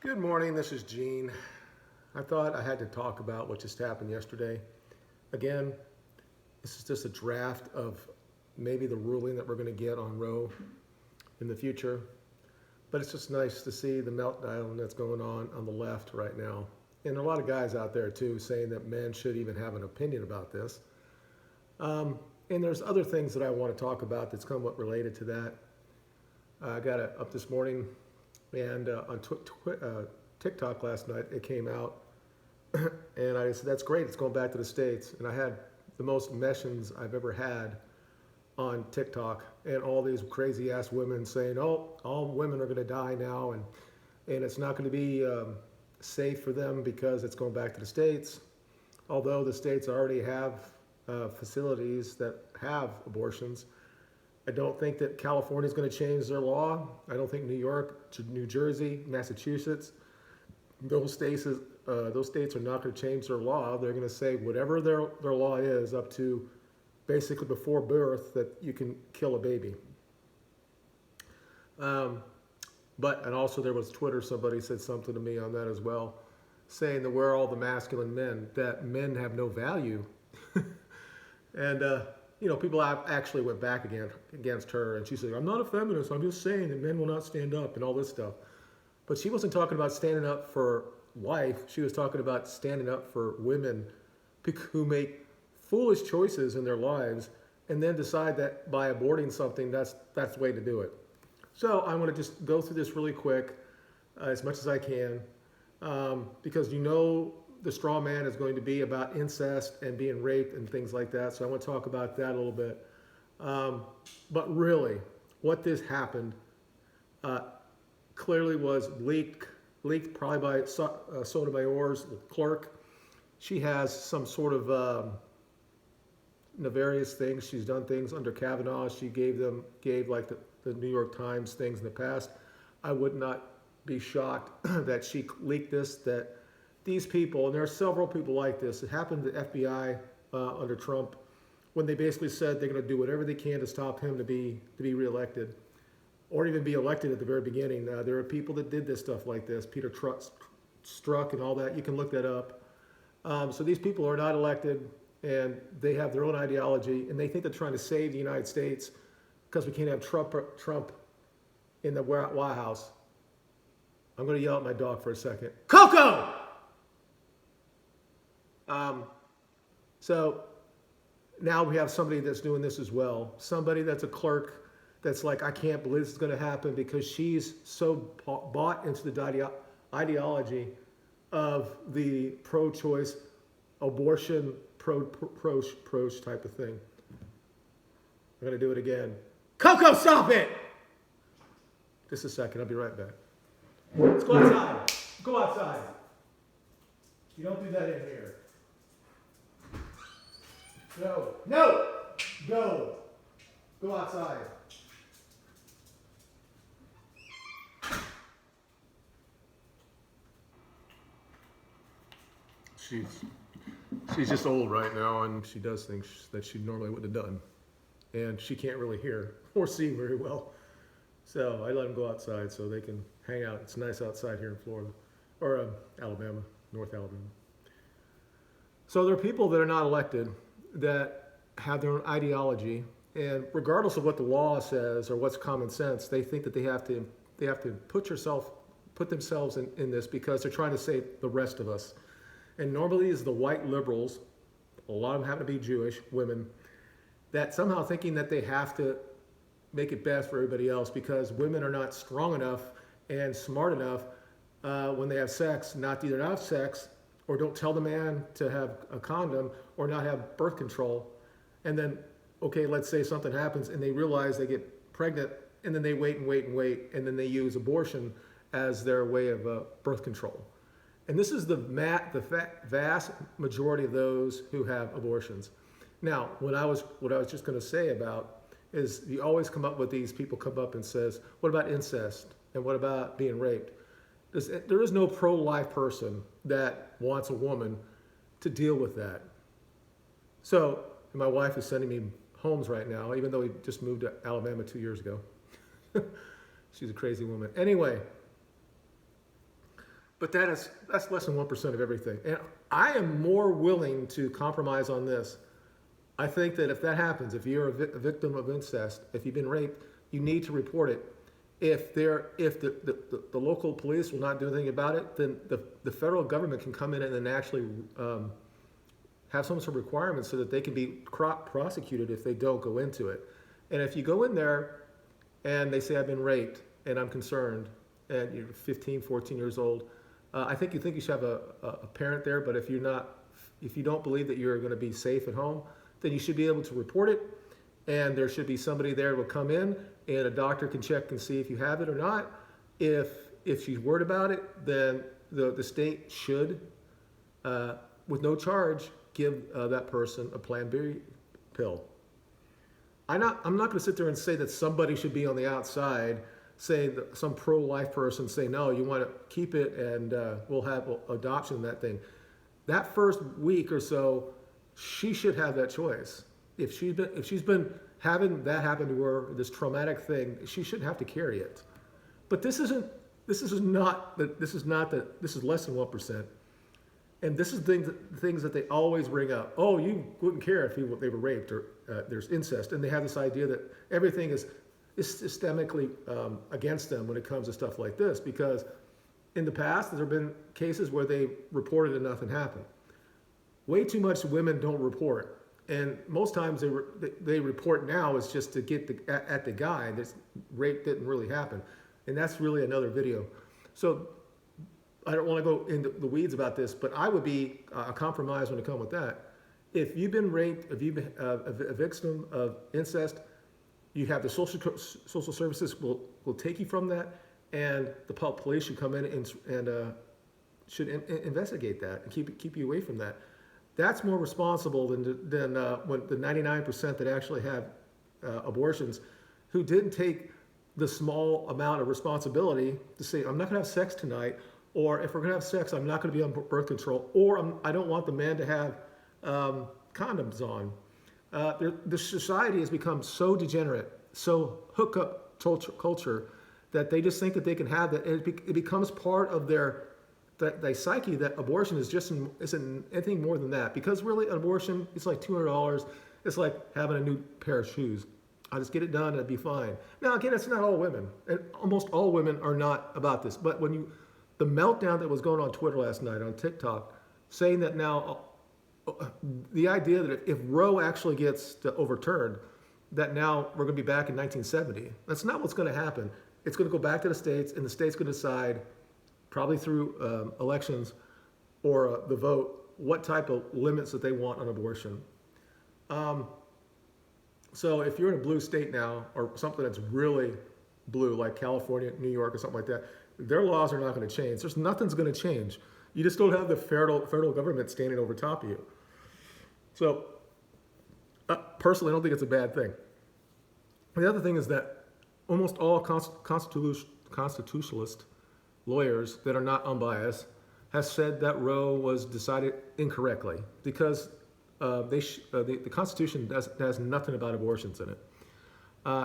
Good morning, this is Gene. I thought I had to talk about what just happened yesterday. Again, this is just a draft of maybe the ruling that we're going to get on Roe in the future. But it's just nice to see the meltdown that's going on the left right now. And there are a lot of guys out there too saying that men should even have an opinion about this. And there's other things that I want to talk about that's somewhat related to that. I got it up this morning, and on TikTok last night it came out, and I said, that's great, it's going back to the States. And I had the most mentions I've ever had on TikTok, and all these crazy ass women saying, oh, all women are going to die now, and it's not going to be safe for them because it's going back to the States. Although the states already have facilities that have abortions. I don't think that California is going to change their law. I don't think New York, New Jersey, Massachusetts, those states are not going to change their law. They're going to say whatever their law is up to basically before birth that you can kill a baby. And also there was Twitter, somebody said something to me on that as well, saying that we're all the masculine men, that men have no value. And people actually went back against her, and she said, I'm not a feminist, I'm just saying that men will not stand up and all this stuff. But she wasn't talking about standing up for life. She was talking about standing up for women who make foolish choices in their lives and then decide that by aborting something, that's the way to do it. So I want to just go through this really quick, as much as I can, because the straw man is going to be about incest and being raped and things like that. So I want to talk about that a little bit. But really, what this happened clearly was leaked probably by Sotomayor's clerk. She has some sort of nefarious things. She's done things under Kavanaugh. She gave like the New York Times things in the past. I would not be shocked that she leaked this, that these people, and there are several people like this. It happened to the FBI under Trump, when they basically said they're going to do whatever they can to stop him to be reelected, or even be elected at the very beginning. There are people that did this stuff like this, Peter Strzok and all that. You can look that up. So these people are not elected, and they have their own ideology, and they think they're trying to save the United States because we can't have Trump in the White House. I'm going to yell at my dog for a second. Coco! So now we have somebody that's doing this as well. Somebody that's a clerk that's like, I can't believe this is going to happen, because she's so bought into the ideology of the pro-choice, abortion, pro type of thing. I'm going to do it again. Coco, stop it! Just a second, I'll be right back. Let's go outside. Go outside. You don't do that in here. No! Go outside. She's just old right now, and she does things that she normally wouldn't have done. And she can't really hear or see very well. So I let them go outside so they can hang out. It's nice outside here in Florida, or Alabama, North Alabama. So there are people that are not elected that have their own ideology, and regardless of what the law says or what's common sense, they think that they have to put themselves in this because they're trying to save the rest of us. And normally it's the white liberals, a lot of them happen to be Jewish women, that somehow thinking that they have to make it best for everybody else because women are not strong enough and smart enough when they have sex, not to either not have sex or don't tell the man to have a condom or not have birth control. And then, okay, let's say something happens and they realize they get pregnant, and then they wait, and then they use abortion as their way of birth control. And this is the vast majority of those who have abortions. Now, what I was just going to say about is, you always come up with these people come up and says, what about incest? And what about being raped? There is no pro-life person that wants a woman to deal with that. So, and my wife is sending me homes right now, even though we just moved to Alabama 2 years ago. She's a crazy woman. Anyway, But that's less than 1% of everything. And I am more willing to compromise on this. I think that if that happens, if you're a victim of incest, if you've been raped, you need to report it. If the local police will not do anything about it, then the federal government can come in and then actually have some sort of requirements so that they can be prosecuted if they don't go into it. And if you go in there and they say, I've been raped and I'm concerned, and you're 15, 14 years old, I think you should have a parent there, but if you don't believe that you're going to be safe at home, then you should be able to report it, and there should be somebody there who will come in, and a doctor can check and see if you have it or not. If she's worried about it, then the state should, with no charge, give that person a Plan B pill. I'm not going to sit there and say that somebody should be on the outside, say that some pro-life person say, no, you want to keep it and we'll have adoption, that thing. That first week or so, she should have that choice. If she's been having that happen to her, this traumatic thing, she shouldn't have to carry it. But this is less than 1%. And this is things that they always bring up. Oh, you wouldn't care if they were raped or there's incest. And they have this idea that everything is systemically against them when it comes to stuff like this. Because in the past, there have been cases where they reported and nothing happened. Way too much women don't report. And most times they report now is just to get at the guy. This rape didn't really happen. And that's really another video. So I don't want to go into the weeds about this, but I would be a compromise when it comes with that. If you've been raped, if you've been a victim of incest, you have the social services will take you from that, and the police should come in and should investigate that and keep you away from that. That's more responsible than when the 99% that actually have abortions, who didn't take the small amount of responsibility to say, I'm not going to have sex tonight, or if we're going to have sex, I'm not going to be on birth control, or I don't want the man to have condoms on. The society has become so degenerate, so hookup culture, that they just think that they can have that, and it becomes part of their psyche that abortion isn't anything more than that. Because really, an abortion, it's like $200. It's like having a new pair of shoes. I'll just get it done and it'll be fine. Now, again, it's not all women, and almost all women are not about this. But the meltdown that was going on Twitter last night, on TikTok, saying that now, the idea that if Roe actually gets overturned, that now we're going to be back in 1970. That's not what's going to happen. It's going to go back to the states, and the state's going to decide, probably through elections or the vote, what type of limits that they want on abortion. So if you're in a blue state now, or something that's really blue, like California, New York, or something like that, their laws are not going to change. Nothing's going to change. You just don't have the federal government standing over top of you. So personally, I don't think it's a bad thing. The other thing is that almost all constitutionalist lawyers that are not unbiased have said that Roe was decided incorrectly, because the Constitution has nothing about abortions in it.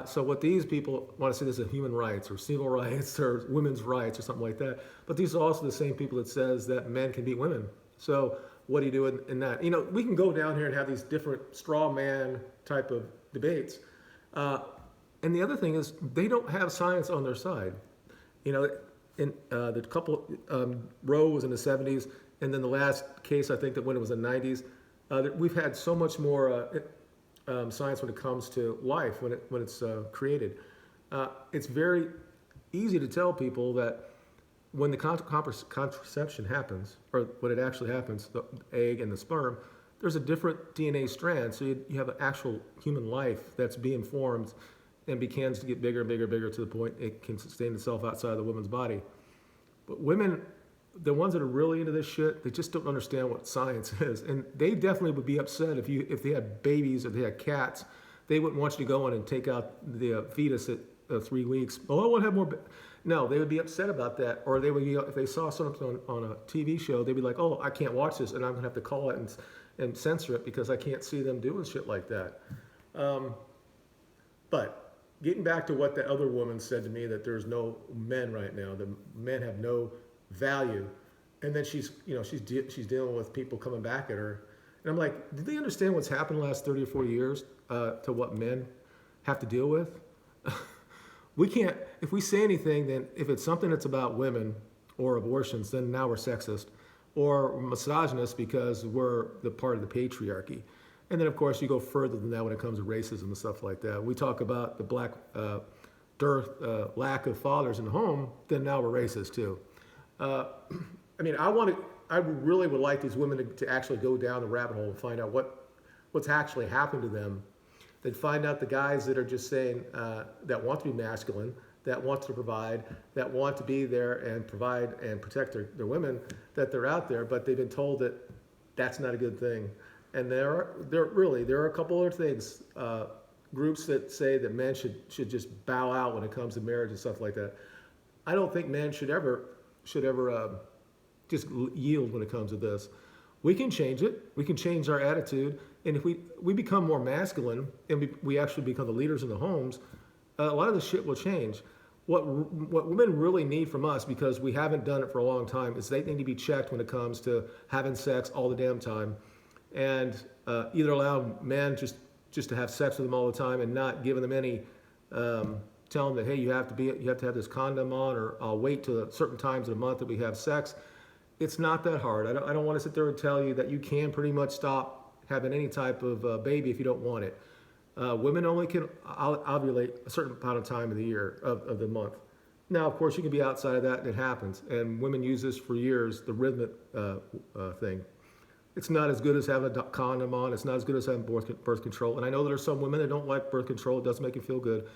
So what these people want to say, this is human rights or civil rights or women's rights or something like that. But these are also the same people that says that men can beat women. So what do you do in that? We can go down here and have these different straw man type of debates. And the other thing is, they don't have science on their side. In the couple, Roe was in the 70s, and then the last case, I think that when it was in the 90s, we've had so much more science when it comes to life, when it's created. It's very easy to tell people that when the contraception happens, or when it actually happens, the egg and the sperm, there's a different DNA strand. So you have an actual human life that's being formed and begins to get bigger and bigger and bigger, to the point it can sustain itself outside the woman's body. But women, the ones that are really into this shit, they just don't understand what science is. And they definitely would be upset if they had babies or they had cats. They wouldn't want you to go in and take out the fetus at 3 weeks. Oh, I want to have more. No, they would be upset about that. Or they would be, if they saw something on a TV show, they'd be like, oh, I can't watch this, and I'm going to have to call it and censor it because I can't see them doing shit like that. But getting back to what the other woman said to me, that there's no men right now, the men have no value. and then she's dealing with people coming back at her, and I'm like, do they understand what's happened the last 30 or 40 years to what men have to deal with? We can't, if we say anything, then if it's something that's about women or abortions, then now we're sexist or misogynist because we're the part of the patriarchy. And then, of course, you go further than that when it comes to racism and stuff like that. We talk about the black lack of fathers in the home, then now we're racist too. I mean, I really would like these women to actually go down the rabbit hole and find out what's actually happened to them. They'd find out the guys that are just saying, that want to be masculine, that want to provide, that want to be there and provide and protect their women, that they're out there, but they've been told that that's not a good thing. And there are a couple other things, groups that say that men should just bow out when it comes to marriage and stuff like that. I don't think men should ever just yield when it comes to this. We can change it. We can change our attitude. And if we become more masculine and we actually become the leaders in the homes, a lot of the shit will change. What women really need from us, because we haven't done it for a long time, is they need to be checked when it comes to having sex all the damn time, and either allow men just to have sex with them all the time and not giving them any, tell them that, hey, you have to have this condom on, or I'll wait till certain times of the month that we have sex. It's not that hard. I don't want to sit there and tell you that you can pretty much stop having any type of baby if you don't want it. Women only can ovulate a certain amount of time of the year, of the month. Now, of course, you can be outside of that, and it happens. And women use this for years, the rhythmic thing. It's not as good as having a condom on. It's not as good as having birth control. And I know there are some women that don't like birth control. It doesn't make you feel good.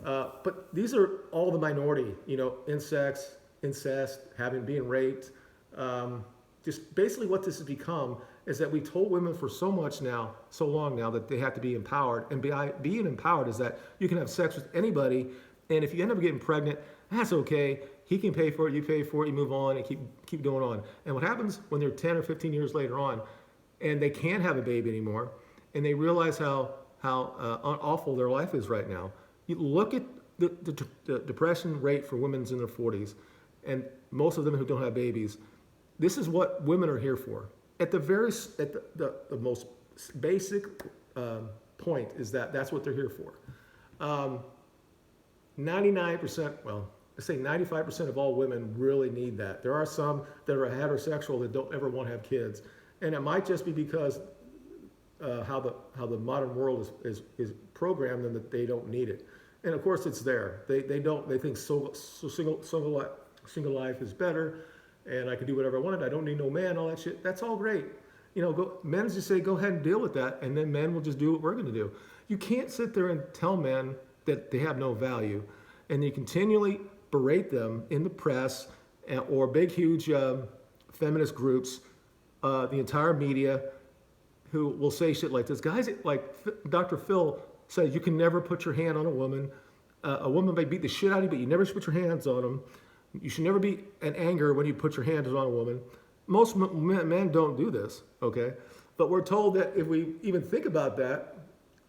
But these are all the minority, incest, being raped. Just basically what this has become is that we told women for so long now that they have to be empowered. And being empowered is that you can have sex with anybody, and if you end up getting pregnant, that's okay. He can pay for it, you pay for it, you move on and keep going on. And what happens when they're 10 or 15 years later on and they can't have a baby anymore, and they realize how awful their life is right now. You look at the depression rate for women in their 40s, and most of them who don't have babies. This is what women are here for. At the most basic point is that's what they're here for. 99%, well, I say 95% of all women really need that. There are some that are heterosexual that don't ever want to have kids, and it might just be because how the modern world is programmed them that they don't need it. And of course, it's there. They think single life is better, and I can do whatever I wanted. I don't need no man, all that shit. That's all great. Men just say, go ahead and deal with that, and then men will just do what we're going to do. You can't sit there and tell men that they have no value, and you continually berate them in the press or big, huge feminist groups, the entire media, who will say shit like this. Guys like Dr. Phil said, you can never put your hand on a woman. A woman may beat the shit out of you, but you never should put your hands on them. You should never be in anger when you put your hands on a woman. Most men don't do this, okay? But we're told that if we even think about that,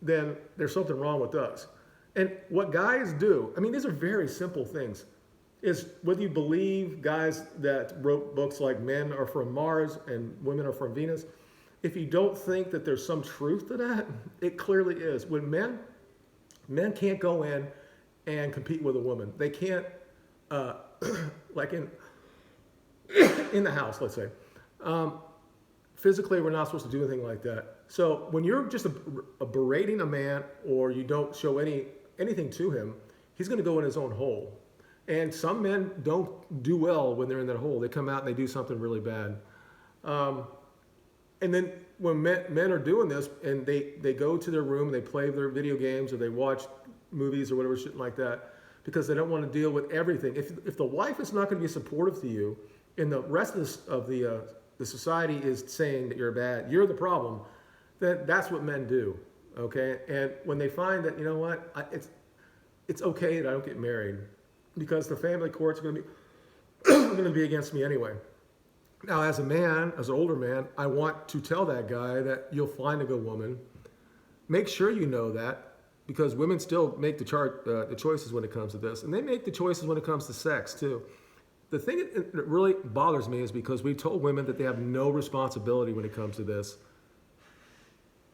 then there's something wrong with us. And what guys do, I mean, these are very simple things, is whether you believe guys that wrote books like Men Are From Mars and Women Are From Venus, if you don't think that there's some truth to that, it clearly is. When men can't go in and compete with a woman. They can't, like in the house, let's say. Physically, we're not supposed to do anything like that. So when you're just berating a man, or you don't show anything to him, he's going to go in his own hole. And some men don't do well when they're in that hole. They come out and they do something really bad. And then when men are doing this, and they go to their room, they play their video games, or they watch movies or whatever shit like that, because they don't want to deal with everything. If the wife is not going to be supportive to you, and the rest of the society is saying that you're bad, you're the problem, then that's what men do, okay? And when they find that, you know what, it's okay that I don't get married, because the family court's going to be against me anyway. Now, as a man, as an older man, I want to tell that guy that you'll find a good woman. Make sure you know that, because women still make the choices when it comes to this, and they make the choices when it comes to sex too. The thing that really bothers me is because we've told women that they have no responsibility when it comes to this.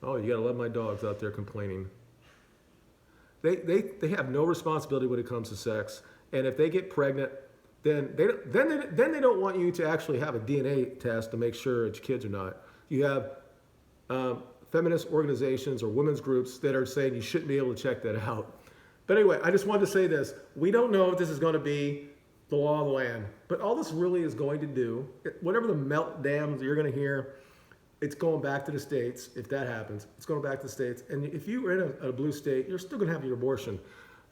Oh, you gotta love my dogs out there complaining. They have no responsibility when it comes to sex, and if they get pregnant, then they don't want you to actually have a DNA test to make sure it's kids or not. You have feminist organizations or women's groups that are saying you shouldn't be able to check that out. But anyway, I just wanted to say this. We don't know if this is going to be the law of the land, but all this really is going to do, whatever the meltdowns you're going to hear, it's going back to the states. If that happens, it's going back to the states. And if you're in a blue state, you're still going to have your abortion.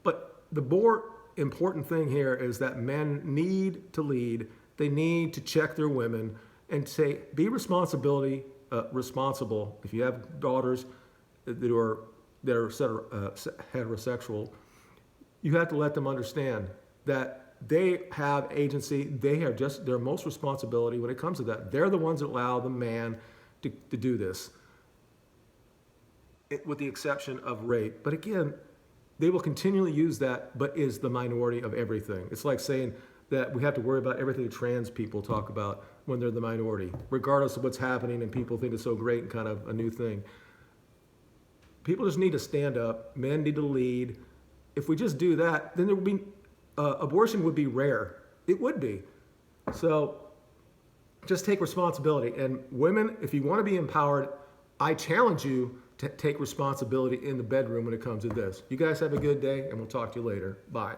But the more important thing here is that men need to lead. They need to check their women and say, be responsible. If you have daughters that are heterosexual, you have to let them understand that they have agency. They have just their most responsibility when it comes to that. They're the ones that allow the man to do this, with the exception of rape. But again, they will continually use that, but is the minority of everything. It's like saying that we have to worry about everything that trans people talk about when they're the minority, regardless of what's happening and people think it's so great and kind of a new thing. People just need to stand up. Men need to lead. If we just do that, then there would be, abortion would be rare. It would be. So just take responsibility. And women, if you want to be empowered, I challenge you to take responsibility in the bedroom when it comes to this. You guys have a good day, and we'll talk to you later. Bye.